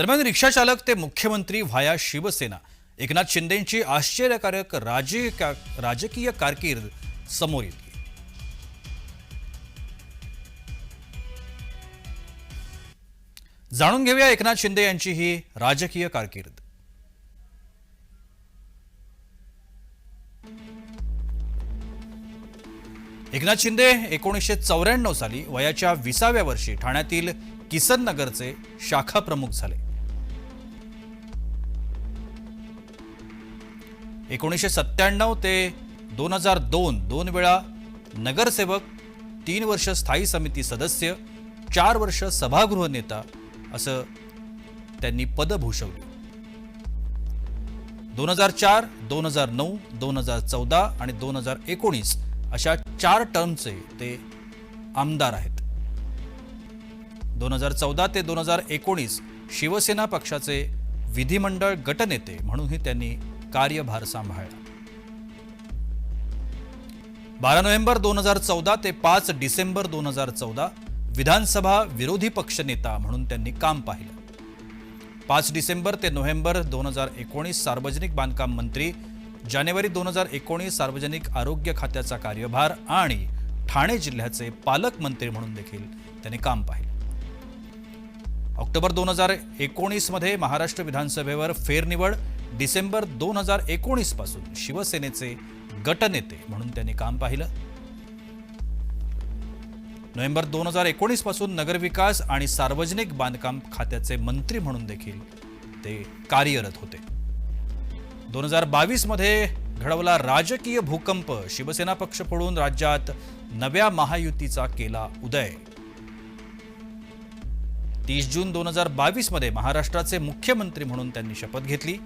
दरम्यान रिक्षाचालक ते मुख्यमंत्री व्हाया शिवसेना एकनाथ शिंदेंची आश्चर्यकारक राजकीय कारकीर्द समोर येते। जाणून घेऊया एकनाथ शिंदे यांची ही राजकीय कारकीर्द। एकनाथ शिंदे 1994 साली वयाच्या 20व्या वर्षी ठाण्यातील किसन नगरचे शाखा प्रमुख झाले। 1997 ते 2002 दोन वेळा नगरसेवक, 3 वर्ष स्थायी समिती सदस्य, 4 वर्ष सभागृह नेता असं त्यांनी पद भूषवली। 2004, 2009, 2014 आणि 2019 अशा 4 टर्मचे ते आमदार आहेत। 2014 ते 2019 शिवसेना पक्षाचे विधिमंडळ गटनेते म्हणूनही त्यांनी कार्यभार सांभाळला। 12 नोव्हेंबर 2014 ते 5 डिसेंबर 2014 विधानसभा विरोधी पक्षनेता म्हणून त्यांनी काम पाहिलं। 5 डिसेंबर ते नोव्हेंबर 2019 सार्वजनिक बांधकाम मंत्री, जानेवारी 2019 सार्वजनिक आरोग्य खात्याचा कार्यभार आणि ठाणे जिल्ह्याचे पालकमंत्री म्हणून देखील त्यांनी काम पाहिले। ऑक्टोबर 2019 मध्ये महाराष्ट्र विधानसभेवर फेरनिवड, डिसेंबर 2019 पासून शिवसेनेचे गटनेते म्हणून त्यांनी काम पाहिलं। नोव्हेंबर 2019 पासून नगरविकास आणि सार्वजनिक बांधकाम खात्याचे मंत्री म्हणून देखील ते कार्यरत होते। 2022 मध्ये घडवला राजकीय भूकंप, शिवसेना पक्ष फोडून राज्यात नव्या महायुतीचा केला उदय। 30 जून 2022 मध्ये महाराष्ट्राचे मुख्यमंत्री म्हणून त्यांनी शपथ घेतली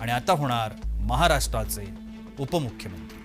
आणि आता होणार महाराष्ट्राचे उपमुख्यमंत्री।